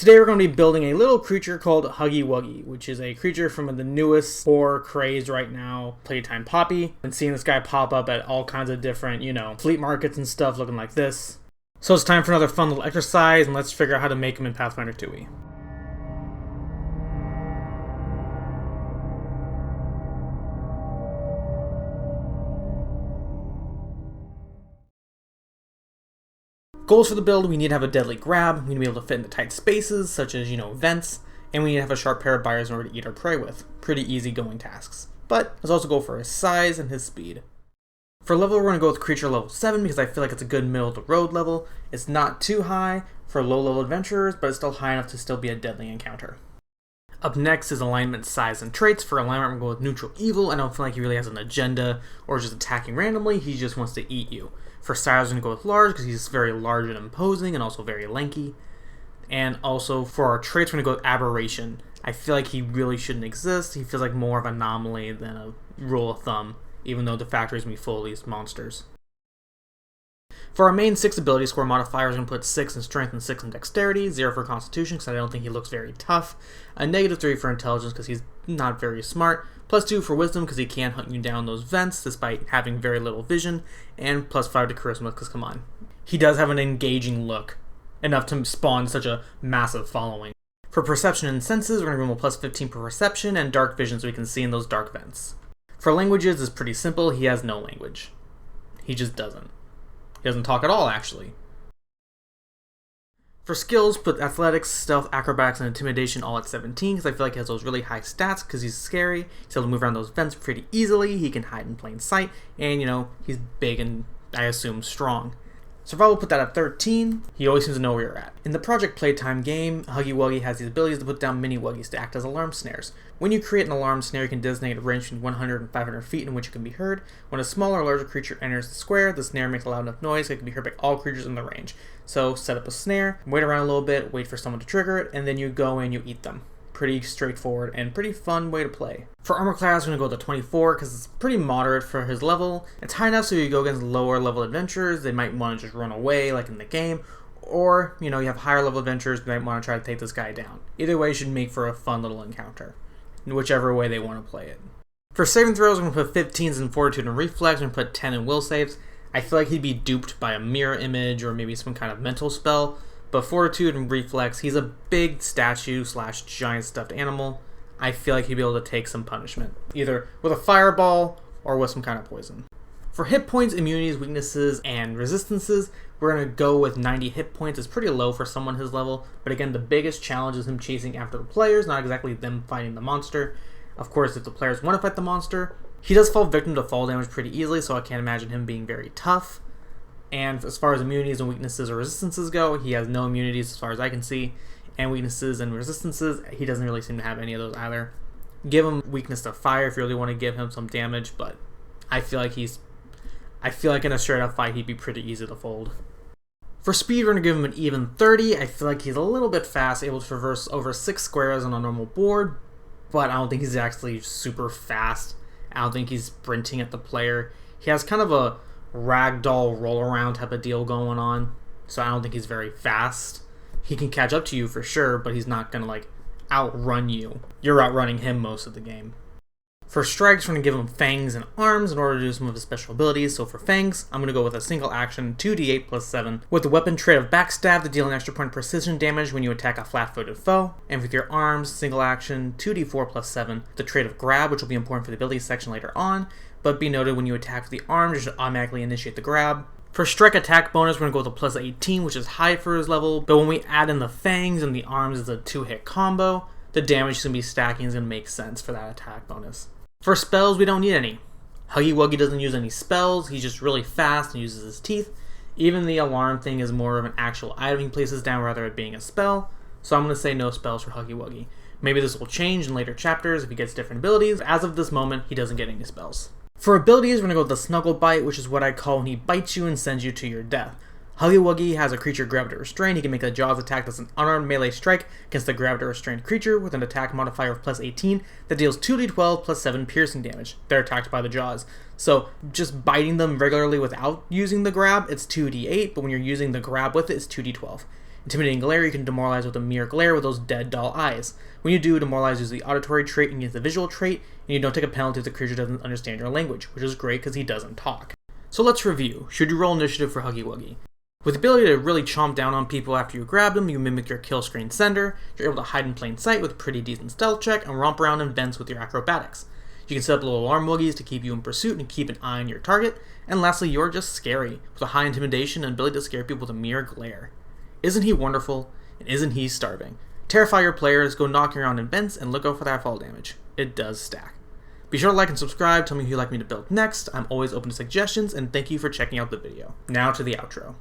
Today we're going to be building a little creature called Huggy Wuggy, which is a creature from the newest horror craze right now, Playtime Poppy. Been seeing this guy pop up at all kinds of different, flea markets and stuff looking like this. So it's time for another fun little exercise, and let's figure out how to make him in Pathfinder 2e. Goals for the build: we need to have a deadly grab, we need to be able to fit into tight spaces, such as, vents, and we need to have a sharp pair of buyers in order to eat our prey with. Pretty easy going tasks. But let's also go for his size and his speed. For level, we're going to go with creature level 7 because I feel like it's a good middle of the road level. It's not too high for low level adventurers, but it's still high enough to still be a deadly encounter. Up next is alignment, size, and traits. For alignment, we're going to go with neutral evil. I don't feel like he really has an agenda or just attacking randomly. He just wants to eat you. For size, we're going to go with large because he's very large and imposing and also very lanky. And also for our traits, we're going to go with aberration. I feel like he really shouldn't exist. He feels like more of an anomaly than a rule of thumb, even though the factory is going to be full of these monsters. For our main 6 ability score modifiers, we're going to put 6 in strength and 6 in dexterity, 0 for constitution because I don't think he looks very tough, a -3 for intelligence because he's not very smart, +2 for wisdom because he can't hunt you down those vents despite having very little vision, and +5 to charisma because come on. He does have an engaging look, enough to spawn such a massive following. For perception and senses, we're going to roll +15 per perception and dark vision so we can see in those dark vents. For languages, it's pretty simple. He has no language. He just doesn't. He doesn't talk at all, actually. For skills, put athletics, stealth, acrobatics, and intimidation all at 17 because I feel like he has those really high stats because he's scary. He's able to move around those vents pretty easily. He can hide in plain sight. And, he's big and, I assume, strong. Survival, put that at 13. He always seems to know where you're at. In the Project Playtime game, Huggy Wuggy has these abilities to put down mini Wuggies to act as alarm snares. When you create an alarm snare, you can designate a range between 100 and 500 feet in which it can be heard. When a smaller or larger creature enters the square, the snare makes a loud enough noise so it can be heard by all creatures in the range. So set up a snare, wait around a little bit, wait for someone to trigger it, and then you go and you eat them. Pretty straightforward and pretty fun way to play. For armor class, we're going to go to 24 because it's pretty moderate for his level. It's high enough so you go against lower level adventurers, they might want to just run away like in the game, or you have higher level adventurers who might want to try to take this guy down. Either way should make for a fun little encounter, whichever way they want to play it. For saving throws, we're going to put 15s in fortitude and reflex, we're going to put 10 in will saves. I feel like he'd be duped by a mirror image or maybe some kind of mental spell. But fortitude and reflex, he's a big statue / giant stuffed animal. I feel like he'd be able to take some punishment, either with a fireball or with some kind of poison. For hit points, immunities, weaknesses, and resistances, we're going to go with 90 hit points. It's pretty low for someone his level, but again, the biggest challenge is him chasing after the players, not exactly them fighting the monster. Of course, if the players want to fight the monster, he does fall victim to fall damage pretty easily, so I can't imagine him being very tough. And as far as immunities and weaknesses or resistances go, he has no immunities as far as I can see, and weaknesses and resistances, he doesn't really seem to have any of those either. Give him weakness to fire if you really want to give him some damage, but I feel like in a straight up fight he'd be pretty easy to fold. For speed, we're going to give him an even 30. I feel like he's a little bit fast, able to traverse over 6 squares on a normal board, but I don't think he's actually super fast. I don't think he's sprinting at the player. He has kind of a ragdoll roll around type of deal going on, so I don't think he's very fast. He can catch up to you for sure, but he's not gonna outrun you. You're outrunning him most of the game. For strikes, we're gonna give him fangs and arms in order to do some of his special abilities. So for fangs, I'm gonna go with a single action 2d8 +7 with the weapon trait of backstab to deal an extra point of precision damage when you attack a flat-footed foe, and with your arms, single action 2d4 +7 the trait of grab, which will be important for the abilities section later on, but be noted when you attack with the arms, you should automatically initiate the grab. For strike attack bonus, we're going to go with a +18, which is high for his level, but when we add in the fangs and the arms as a 2-hit combo, the damage is going to be stacking, is going to make sense for that attack bonus. For spells, we don't need any. Huggy Wuggy doesn't use any spells, he's just really fast and uses his teeth. Even the alarm thing is more of an actual item he places down rather than it being a spell, so I'm going to say no spells for Huggy Wuggy. Maybe this will change in later chapters if he gets different abilities, but as of this moment, he doesn't get any spells. For abilities, we're going to go with the Snuggle Bite, which is what I call when he bites you and sends you to your death. Huggy Wuggy has a creature grabbed or restrained. He can make a Jaws attack that's an unarmed melee strike against the grabbed or restrained creature with an attack modifier of +18 that deals 2d12 +7 piercing damage. They're attacked by the Jaws. So just biting them regularly without using the grab, it's 2d8, but when you're using the grab with it, it's 2d12. Intimidating Glare, you can demoralize with a mere glare with those dead doll eyes. When you do, demoralize uses the auditory trait and use the visual trait, and you don't take a penalty if the creature doesn't understand your language, which is great because he doesn't talk. So let's review. Should you roll initiative for Huggy Wuggy? With the ability to really chomp down on people after you grab them, you mimic your kill screen sender, you're able to hide in plain sight with a pretty decent stealth check, and romp around in vents with your acrobatics. You can set up little alarm woogies to keep you in pursuit and keep an eye on your target, and lastly, you're just scary, with a high intimidation and ability to scare people with a mere glare. Isn't he wonderful? And isn't he starving? Terrify your players, go knocking around in vents, and look out for that fall damage. It does stack. Be sure to like and subscribe, tell me who you'd like me to build next, I'm always open to suggestions, and thank you for checking out the video. Now to the outro.